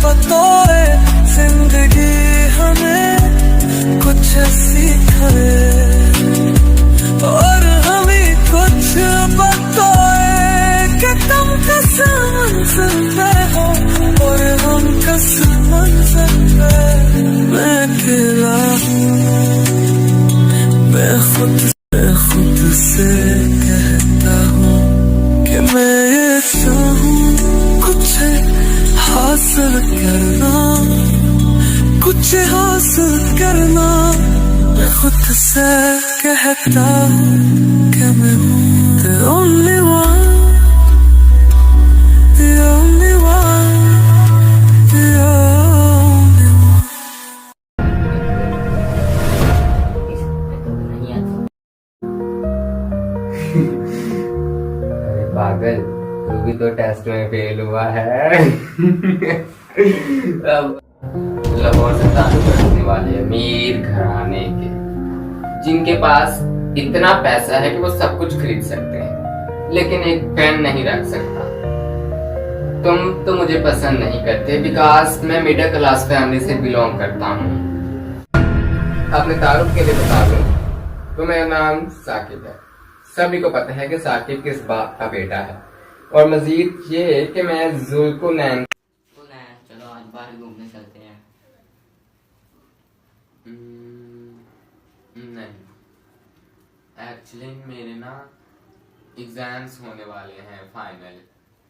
बताए जिंदगी हमें कुछ सिखाए और हमें कुछ बताए कि तुम किस मंजिल पे हो और हम किस मंजिल पे। मैं अकेला हूँ, मैं खुद से कहता हूँ कि मैं ये चाहूँ कुछ हासिल करना, कुछ हासिल करना। मैं खुद से कहता हूँ कि मैं हूँ the only one, the only one, the only one। अरे पागल, तू भी तो टेस्ट में फेल हुआ है। अब लाहौर से ताल्लुक रखने वाले अमीर घराने के, जिनके पास इतना पैसा है कि वो सब कुछ खरीद सकते हैं, लेकिन एक पेन नहीं रख सकता। तुम तो मुझे पसंद नहीं करते बिकॉज मैं मिडिल क्लास फैमिली से बिलोंग करता हूँ। अपने तारुफ के लिए बता दूं तो मेरा नाम साकिब है। सभी को पता है कि साकिब किस बाप का बेटा है, और मजीद ये कि मैं जुल्कुनैन। चलो आज बाहर घूमने चलते हैं। नहीं, एक्चुअली मेरे ना एग्जाम्स होने वाले हैं फाइनल,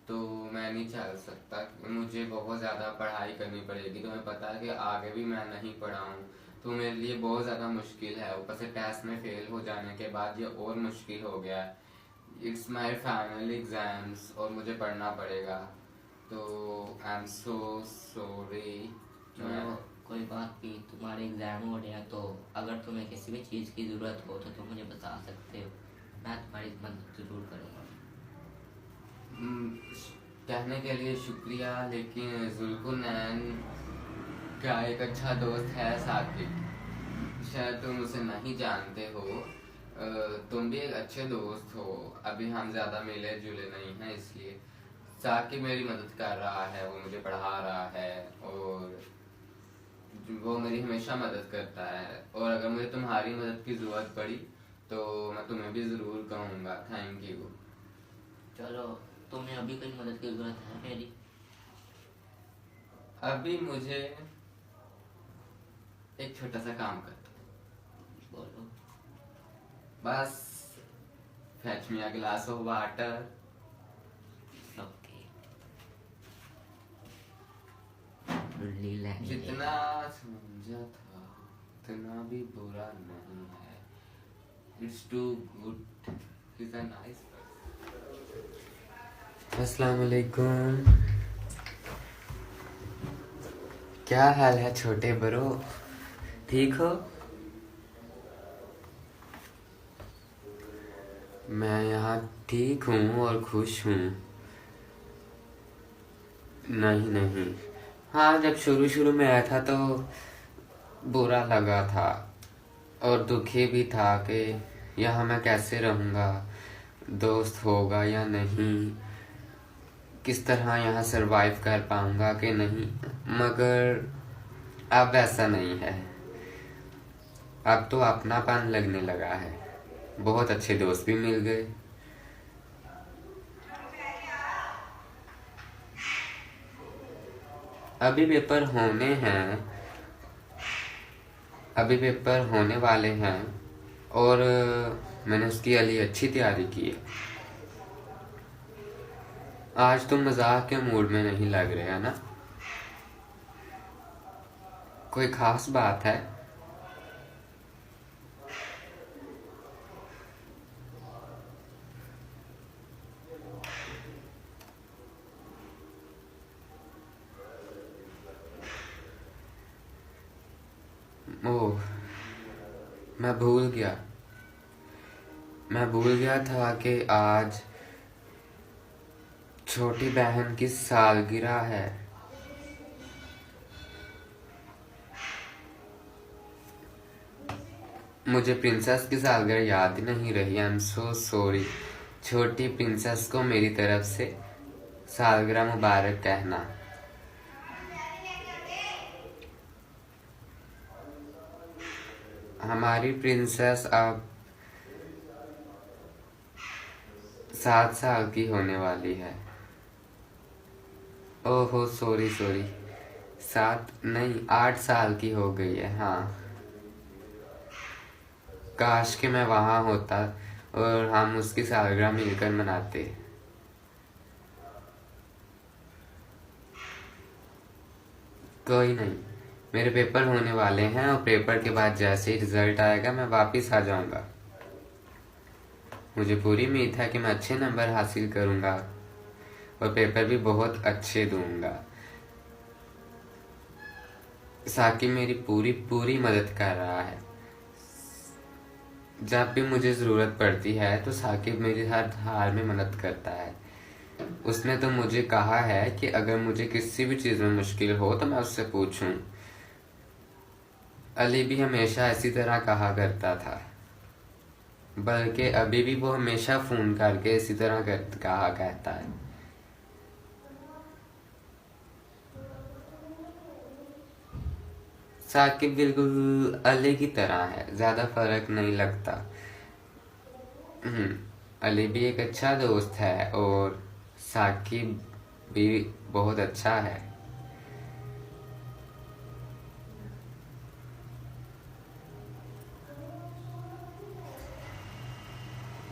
तो मैं नहीं चल सकता। मुझे बहुत ज़्यादा पढ़ाई करनी पड़ेगी। तुम्हें पता है कि आगे भी मैं नहीं पढ़ा हूँ, तो मेरे लिए बहुत ज़्यादा मुश्किल है। ऊपर से टेस्ट में फेल हो जाने के बाद ये और मुश्किल हो गया है। इट्स माई फाइनल एग्जाम्स और मुझे पढ़ना पड़ेगा, तो आई एम सो सॉरी। चलो कोई बात नहीं, तुम्हारे एग्जाम हो रहे हैं तो अगर तुम्हें किसी भी चीज़ की ज़रूरत हो तो तुम मुझे बता सकते हो, मैं तुम्हारी मदद जरूर करूँगा। कहने के लिए शुक्रिया, लेकिन जुल्कुनैन का एक अच्छा दोस्त है साकिब, शायद तुम उसे नहीं जानते हो। तुम भी एक अच्छे दोस्त हो, अभी हम ज़्यादा मिले जुले नहीं हैं, इसलिए साकिब मेरी मदद कर रहा है, वो मुझे पढ़ा रहा है और वो मेरी हमेशा मदद करता है। और अगर मुझे तुम्हारी मदद की ज़रूरत पड़ी तो मैं तुम्हें भी ज़रूर कहूँगा। Thank you. चलो, तुम्हें अभी कोई मदद की ज़रूरत है मेरी? अभी मुझे एक छोटा सा काम करता, बोलो। बस fetch me a glass of water. Okay. जितना समझा था उतना भी बुरा नहीं है। It's too good, is a nice person. अस्सलाम वालेकुम। क्या हाल है छोटे बरो, ठीक हो? मैं यहाँ ठीक हूँ और खुश हूँ। नहीं, हाँ, जब शुरू शुरू में आया था तो बुरा लगा था और दुखी भी था कि यहाँ मैं कैसे रहूँगा, दोस्त होगा या नहीं, किस तरह यहाँ सरवाइव कर पाऊँगा कि नहीं। मगर अब ऐसा नहीं है, अब तो अपनापन लगने लगा है, बहुत अच्छे दोस्त भी मिल गए। अभी पेपर होने वाले हैं और मैंने उसकी लिए अच्छी तैयारी की है। आज तुम मजाक के मूड में नहीं लग रहे है ना? कोई खास बात है? ओह, मैं भूल गया था कि आज छोटी बहन की सालगिरह है। मुझे प्रिंसेस की सालगिरह याद ही नहीं रही। I am so sorry. छोटी प्रिंसेस को मेरी तरफ से सालगिरह मुबारक कहना। हमारी प्रिंसेस अब 7 साल की होने वाली है। ओहो सॉरी 7 नहीं 8 साल की हो गई है। हाँ, काश कि मैं वहां होता और हम उसकी सालगिरह मिलकर मनाते। कोई नहीं, मेरे पेपर होने वाले हैं और पेपर के बाद जैसे ही रिजल्ट आएगा मैं वापस आ जाऊंगा। मुझे पूरी उम्मीद है कि मैं अच्छे नंबर हासिल करूंगा और पेपर भी बहुत अच्छे दूंगा। साकिब मेरी पूरी मदद कर रहा है। जब भी मुझे ज़रूरत पड़ती है तो साकिब मेरी हर हाल में मदद करता है। उसने तो मुझे कहा है कि अगर मुझे किसी भी चीज़ में मुश्किल हो तो मैं उससे पूछूं। अली भी हमेशा इसी तरह कहा करता था, बल्कि अभी भी वो हमेशा फ़ोन करके इसी तरह कहा कहता है। साकिब बिल्कुल अली की तरह है, ज़्यादा फर्क नहीं लगता। अली भी एक अच्छा दोस्त है और साकिब भी बहुत अच्छा है।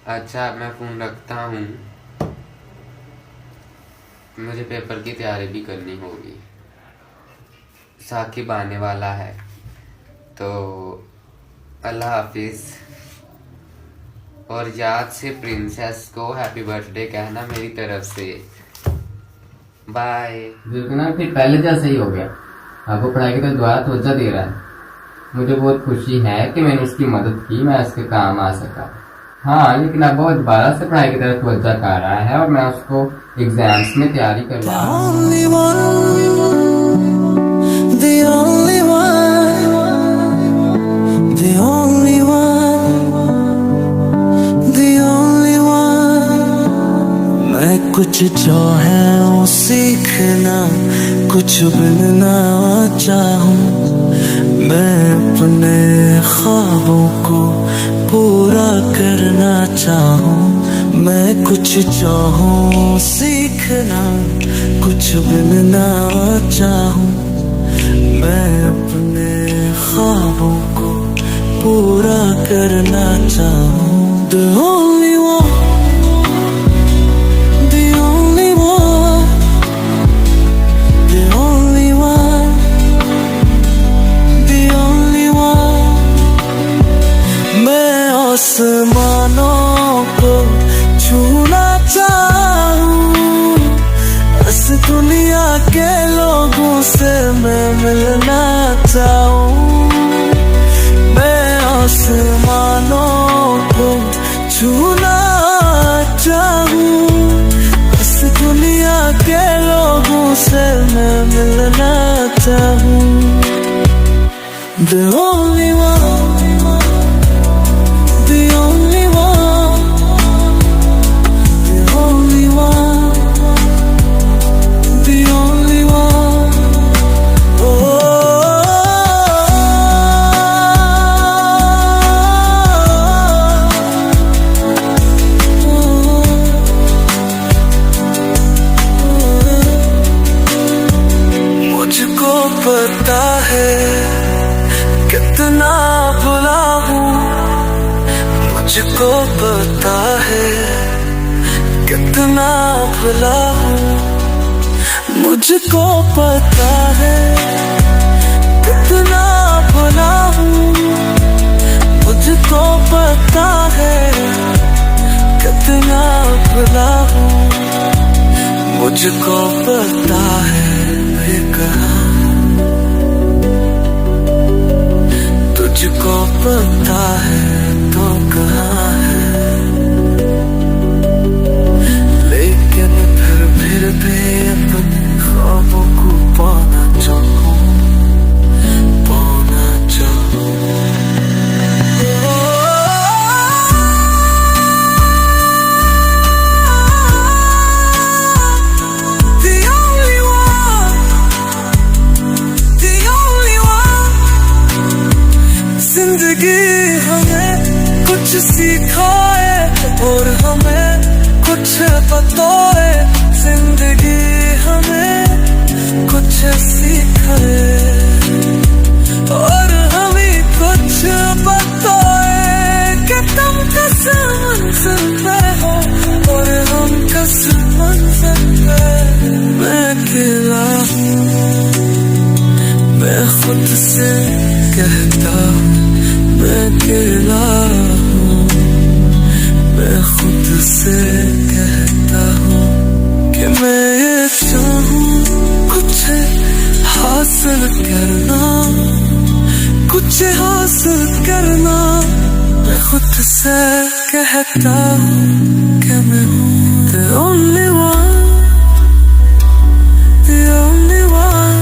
अच्छा, मैं फ़ोन रखता हूँ, मुझे पेपर की तैयारी भी करनी होगी। साकिब आने वाला है, तो अल्लाह हाफिज। और याद से प्रिंसेस को हैप्पी बर्थडे कहना मेरी तरफ से। बाय। देखो ना, फिर पहले जैसा ही हो गया। आपको पढ़ाई की तरफ दोबारा तवज्जो दे रहा है। मुझे बहुत खुशी है कि मैंने उसकी मदद की, मैं उसके काम आ सका। हाँ, लेकिन अब वो दोबारा से पढ़ाई की तरफ तवज्जो कर रहा है और मैं उसको एग्जाम्स में तैयारी करवा रहा हूँ। The only one, मैं कुछ जो है वो सीखना, कुछ बनना चाहूँ। मैं अपने ख्वाबों को पूरा करना चाहूँ। मैं कुछ चाहूँ सीखना, कुछ बनना चाहूँ। मैं अपने ख्वाबों को पूरा करना चाहूँ। The only one, the only one, the only one, the only one। मैं आसमानों को छूना चाहूँ, इस दुनिया के लोगों से मैं मिलना चाहूँ। मैं आसमानों को छूना चाहूँ, इस दुनिया के लोगों से मैं मिलना चाहूँ। The only one, the only one, the only one, the only one। मुझको पता है कितना भुला हूँ, मुझको पता है कितना भुला हूँ। मुझको पता है कितना भुला हूँ, मुझको पता है कितना भुला हूँ। मुझको पता है ये कहाँ, तुझको पता है तो कहाँ है। लेकिन फिर भी अपने ख्वाबों को पाना चाहूँ, पाना चाहूँ। The only one, जिंदगी हमें कुछ सिखाए और हमें कुछ बताए, जिंदगी हमें कुछ सिखाए और हमें कुछ बताए कि तुम किस मंजिल पे हो और हम किस मंजिल पे। मैं अकेला हूँ, मैं खुद से कहता हूँ, मैं अकेला हूँ, मैं खुद से कहता हूँ कि मैं ये चाहूँ कुछ हासिल करना, कुछ हासिल करना। मैं खुद से कहता हूँ कि मैं हूँ the only one, the only one,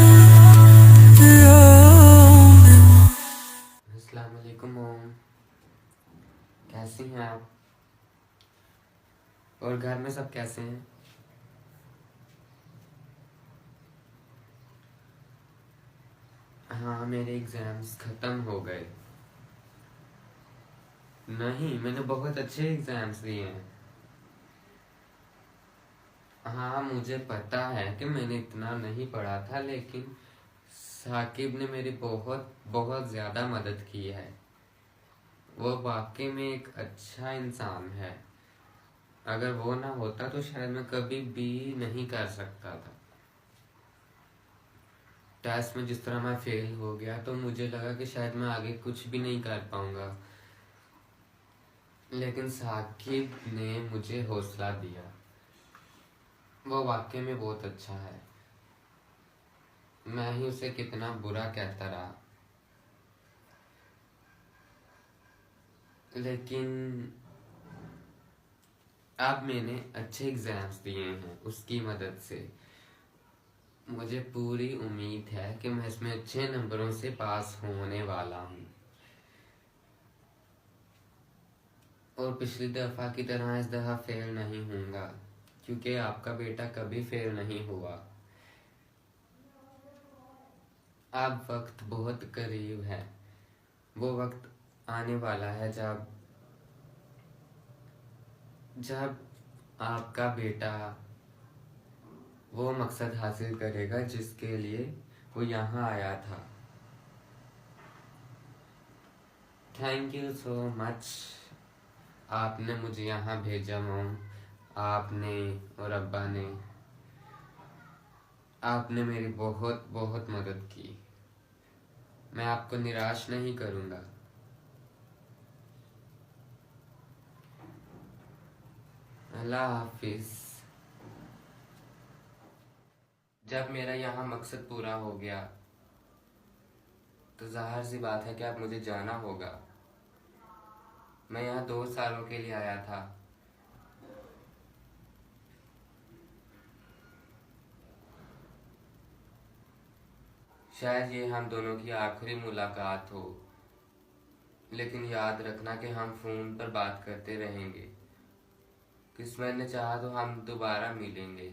the only one। अस्सलाम वालेकुम मोम, कैसी हैं आप? और घर में सब कैसे हैं? हाँ, मेरे एग्जाम्स खत्म हो गए। नहीं, मैंने बहुत अच्छे एग्जाम्स दिए हैं। हाँ, मुझे पता है कि मैंने इतना नहीं पढ़ा था, लेकिन साकिब ने मेरी बहुत बहुत ज़्यादा मदद की है। वो वाकई में एक अच्छा इंसान है। अगर वो ना होता तो शायद मैं कभी भी नहीं कर सकता था। टेस्ट में जिस तरह मैं फेल हो गया तो मुझे लगा कि शायद मैं आगे कुछ भी नहीं कर पाऊंगा, लेकिन साकिब ने मुझे हौसला दिया। वो वाकई में बहुत अच्छा है। मैं ही उसे कितना बुरा कहता रहा, लेकिन अब मैंने अच्छे एग्जाम्स दिए हैं उसकी मदद से। मुझे पूरी उम्मीद है कि मैं इसमें अच्छे नंबरों से पास होने वाला हूँ और पिछली दफ़ा की तरह इस दफ़ा फेल नहीं होऊंगा, क्योंकि आपका बेटा कभी फेल नहीं हुआ। अब वक्त बहुत करीब है। वो वक्त आने वाला है जब आपका बेटा वो मकसद हासिल करेगा जिसके लिए वो यहाँ आया था। Thank you so much. आपने मुझे यहाँ भेजा मॉम, आपने और अब्बा ने, आपने मेरी बहुत बहुत मदद की। मैं आपको निराश नहीं करूँगा। अल्लाह हाफिज। जब मेरा यहाँ मकसद पूरा हो गया तो जाहिर सी बात है कि अब मुझे जाना होगा। मैं यहाँ 2 सालों के लिए आया था। शायद ये हम दोनों की आखिरी मुलाकात हो, लेकिन याद रखना कि हम फोन पर बात करते रहेंगे। किस्मत ने चाहा तो हम दोबारा मिलेंगे।